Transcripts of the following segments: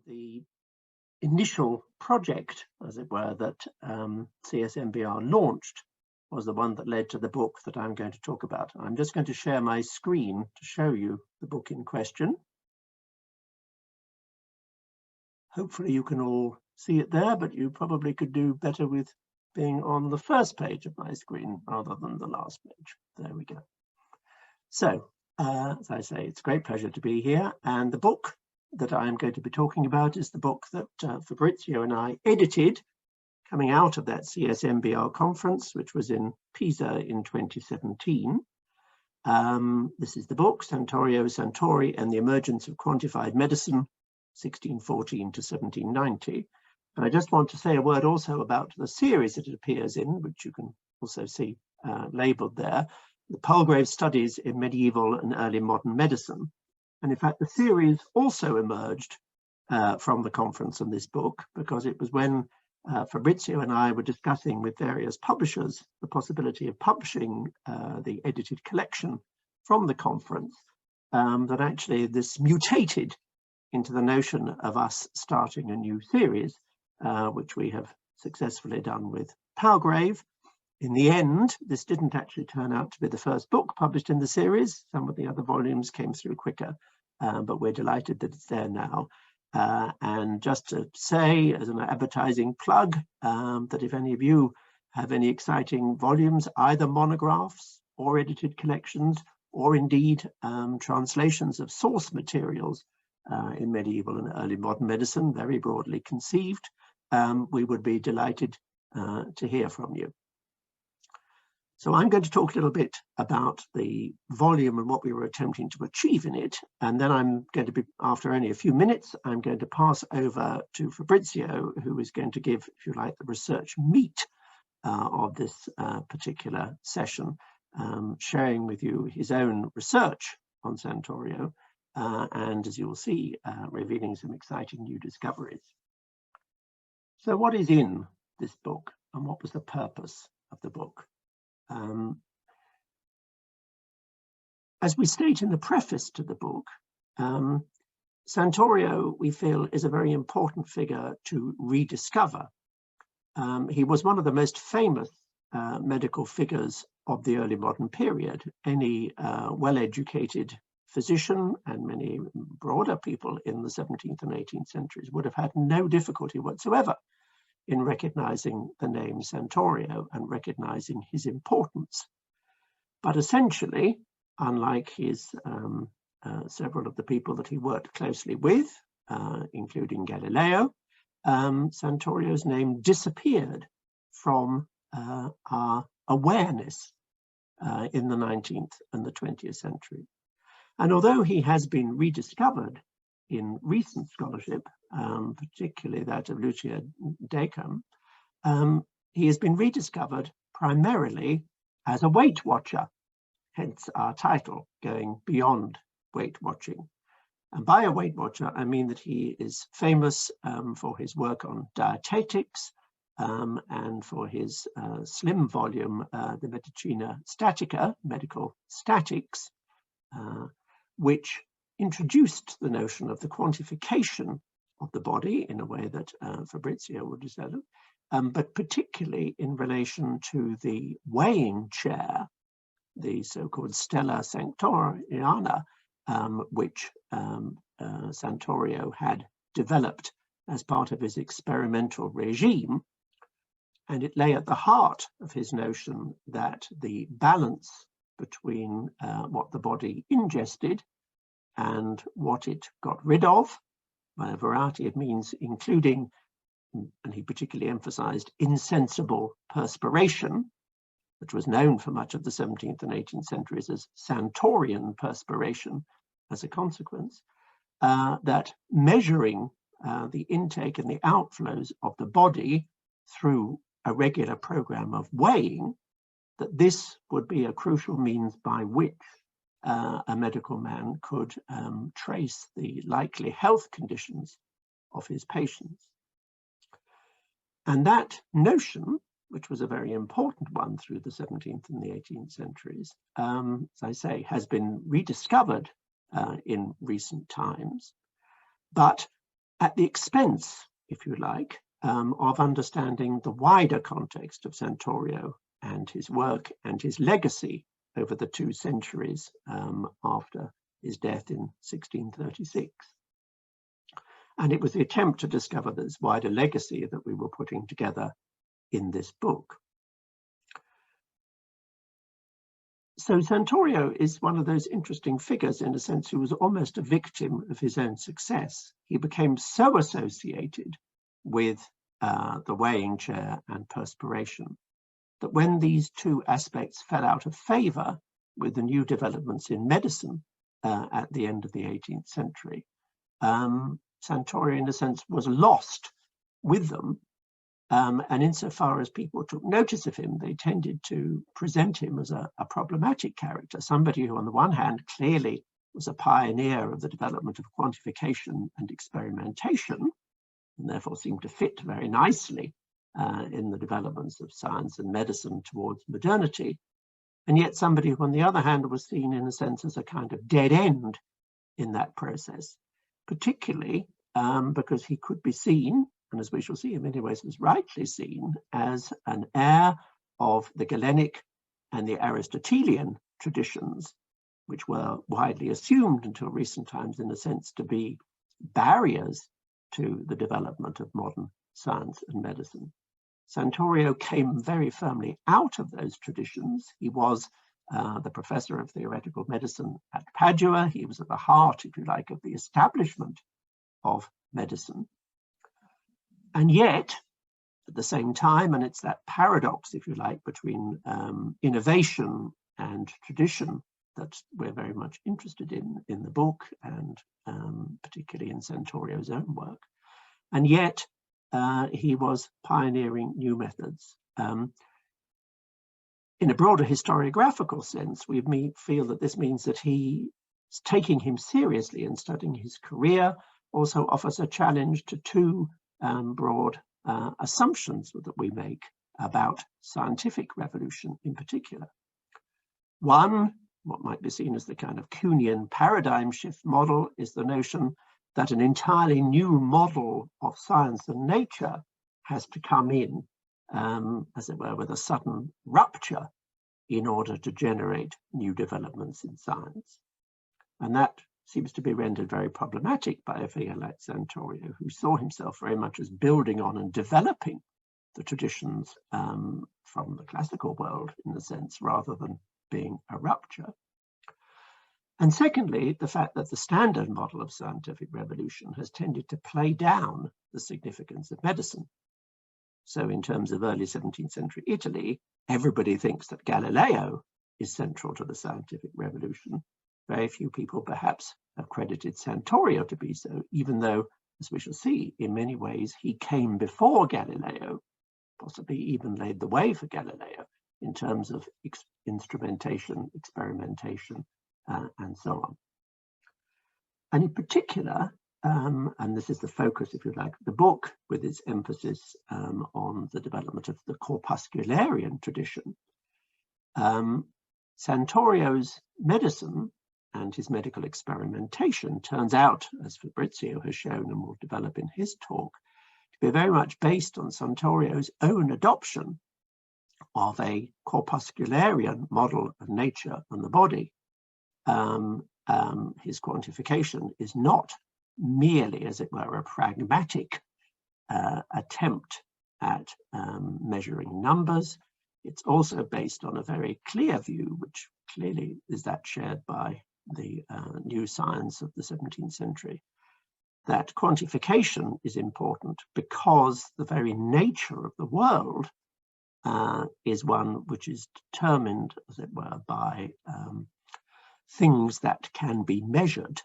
the initial project, as it were, that CSMBR launched was the one that led to the book that I'm going to talk about. I'm just going to share my screen to show you the book in question. Hopefully you can all see it there, but you probably could do better with being on the first page of my screen rather than the last page. There we go. So, as I say, it's a great pleasure to be here. And the book that I'm going to be talking about is the book that Fabrizio and I edited coming out of that CSMBR conference, which was in Pisa in 2017. This is the book, Santorio Santori and the Emergence of Quantified Medicine, 1614 to 1790. And I just want to say a word also about the series that it appears in, which you can also see labeled there, the Palgrave Studies in Medieval and Early Modern Medicine. And in fact, the series also emerged from the conference on this book, because it was when Fabrizio and I were discussing with various publishers the possibility of publishing the edited collection from the conference that actually this mutated into the notion of us starting a new series, which we have successfully done with Palgrave. In the end, this didn't actually turn out to be the first book published in the series. Some of the other volumes came through quicker, but we're delighted that it's there now. And just to say, as an advertising plug, that if any of you have any exciting volumes, either monographs or edited collections, or indeed translations of source materials in medieval and early modern medicine, very broadly conceived, we would be delighted to hear from you. So I'm going to talk a little bit about the volume and what we were attempting to achieve in it. And then I'm going to be, after only a few minutes, I'm going to pass over to Fabrizio, who is going to give, if you like, the research meat of this particular session, sharing with you his own research on Santorio, and as you will see, revealing some exciting new discoveries. So what is in this book, and what was the purpose of the book? As we state in the preface to the book, Santorio, we feel, is a very important figure to rediscover. He was one of the most famous medical figures of the early modern period. Any well-educated physician and many broader people in the 17th and 18th centuries would have had no difficulty whatsoever in recognizing the name Santorio and recognizing his importance. But essentially, unlike his several of the people that he worked closely with, including Galileo, Santorio's name disappeared from our awareness in the 19th and the 20th century. And although he has been rediscovered in recent scholarship, particularly that of Lucia Decam, he has been rediscovered primarily as a Weight Watcher, hence our title, going beyond weight watching. And by a Weight Watcher, I mean that he is famous for his work on dietetics and for his slim volume, the Medicina Statica, Medical Statics, which introduced the notion of the quantification of the body in a way that Fabrizio would develop, but particularly in relation to the weighing chair, the so-called Stella Sanctoriana, which Santorio had developed as part of his experimental regime. And it lay at the heart of his notion that the balance between what the body ingested and what it got rid of, by a variety of means, including, and he particularly emphasized, insensible perspiration, which was known for much of the 17th and 18th centuries as Santorian perspiration as a consequence, that measuring the intake and the outflows of the body through a regular program of weighing, that this would be a crucial means by which a medical man could trace the likely health conditions of his patients. And that notion, which was a very important one through the 17th and the 18th centuries, as I say, has been rediscovered in recent times. But at the expense, if you like, of understanding the wider context of Santorio and his work and his legacy over the 2 centuries after his death in 1636. And it was the attempt to discover this wider legacy that we were putting together in this book. So Santorio is one of those interesting figures, in a sense, who was almost a victim of his own success. He became so associated with the weighing chair and perspiration that when these 2 aspects fell out of favor with the new developments in medicine at the end of the 18th century, Santorio, in a sense, was lost with them. And insofar as people took notice of him, they tended to present him as a problematic character, somebody who, on the one hand, clearly was a pioneer of the development of quantification and experimentation, and therefore seemed to fit very nicely in the developments of science and medicine towards modernity, and yet somebody who, on the other hand, was seen, in a sense, as a kind of dead end in that process, particularly because he could be seen, and as we shall see in many ways was rightly seen, as an heir of the Galenic and the Aristotelian traditions, which were widely assumed until recent times, in a sense, to be barriers to the development of modern science and medicine. Santorio came very firmly out of those traditions. He was the professor of theoretical medicine at Padua. He was at the heart, if you like, of the establishment of medicine. And yet, at the same time, and it's that paradox, if you like, between innovation and tradition that we're very much interested in the book, and particularly in Santorio's own work. And yet, he was pioneering new methods. In a broader historiographical sense, we feel that this means that he, taking him seriously and studying his career, also offers a challenge to 2 broad assumptions that we make about scientific revolution in particular. One, what might be seen as the kind of Kuhnian paradigm shift model, is the notion that an entirely new model of science and nature has to come in, as it were, with a sudden rupture in order to generate new developments in science. And that seems to be rendered very problematic by a figure like Santorio, who saw himself very much as building on and developing the traditions from the classical world, in a sense, rather than being a rupture. And secondly, the fact that the standard model of scientific revolution has tended to play down the significance of medicine. So in terms of early 17th century Italy, everybody thinks that Galileo is central to the scientific revolution. Very few people perhaps have credited Santorio to be so, even though, as we shall see, in many ways he came before Galileo, possibly even laid the way for Galileo in terms of instrumentation, experimentation, and so on. And in particular, and this is the focus, if you like, of the book, with its emphasis on the development of the corpuscularian tradition, Santorio's medicine and his medical experimentation turns out, as Fabrizio has shown and will develop in his talk, to be very much based on Santorio's own adoption of a corpuscularian model of nature and the body. His quantification is not merely, as it were, a pragmatic attempt at measuring numbers. It's also based on a very clear view, which clearly is that shared by the new science of the 17th century, that quantification is important because the very nature of the world is one which is determined, as it were, by things that can be measured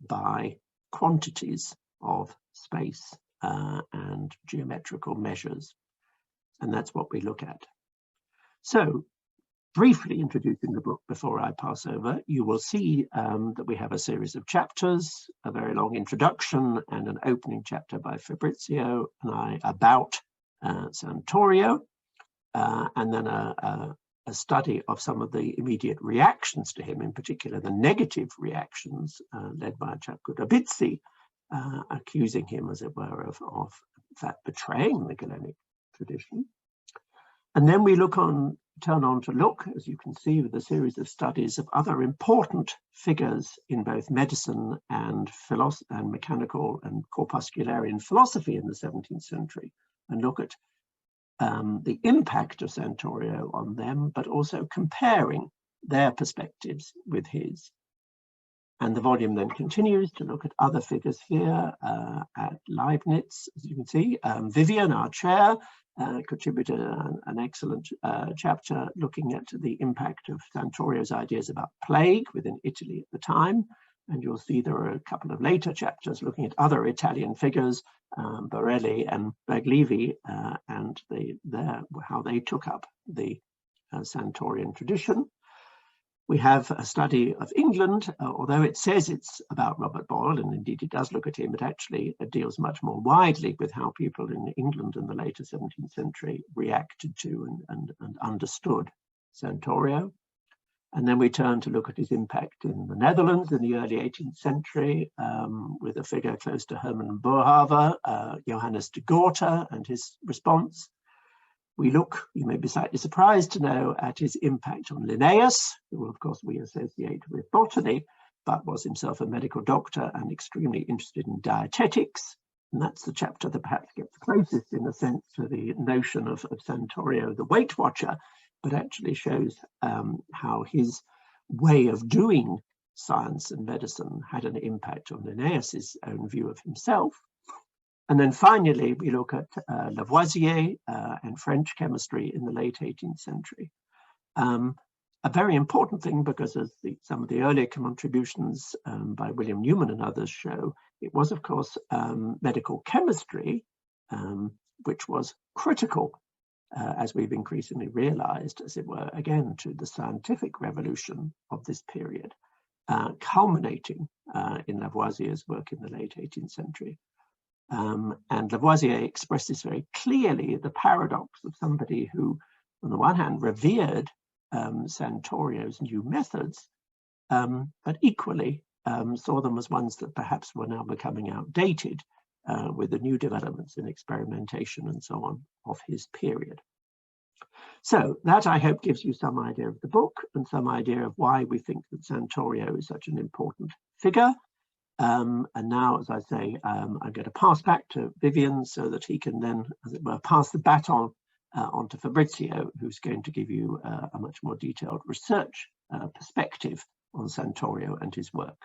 by quantities of space and geometrical measures. And that's what we look at. So, briefly introducing the book before I pass over, you will see that we have a series of chapters, a very long introduction and an opening chapter by Fabrizio and I about Santorio, and then a study of some of the immediate reactions to him, in particular the negative reactions led by a chap called Abizzi accusing him, as it were, of in fact betraying the Galenic tradition. And then we turn on to look, as you can see, with a series of studies of other important figures in both medicine and mechanical and corpuscularian philosophy in the 17th century, and look at the impact of Santorio on them, but also comparing their perspectives with his. And the volume then continues to look at other figures here, at Leibniz, as you can see. Vivian, our chair, contributed an excellent chapter looking at the impact of Santorio's ideas about plague within Italy at the time. And you'll see there are a couple of later chapters looking at other Italian figures, Borelli and Baglivi, and how they took up the Santorian tradition. We have a study of England, although it says it's about Robert Boyle, and indeed it does look at him, it actually deals much more widely with how people in England in the later 17th century reacted to and understood Santorio. And then we turn to look at his impact in the Netherlands in the early 18th century, with a figure close to Herman Boerhaave, Johannes de Gorter, and his response. We look, you may be slightly surprised to know, at his impact on Linnaeus, who of course we associate with botany, but was himself a medical doctor and extremely interested in dietetics. And that's the chapter that perhaps gets closest in a sense to the notion of Santorio, the Weight Watcher, but actually shows how his way of doing science and medicine had an impact on Linnaeus's own view of himself. And then finally, we look at Lavoisier and French chemistry in the late 18th century. A very important thing, because as some of the earlier contributions by William Newman and others show, it was, of course, medical chemistry, which was critical, as we've increasingly realized, as it were, again, to the scientific revolution of this period, culminating in Lavoisier's work in the late 18th century. And Lavoisier expresses very clearly the paradox of somebody who, on the one hand, revered Santorio's new methods, but equally saw them as ones that perhaps were now becoming outdated with the new developments in experimentation and so on of his period. So that, I hope, gives you some idea of the book and some idea of why we think that Santorio is such an important figure. And now, as I say, I'm going to pass back to Vivian so that he can then, as it were, pass the baton on to Fabrizio, who's going to give you a much more detailed research perspective on Santorio and his work.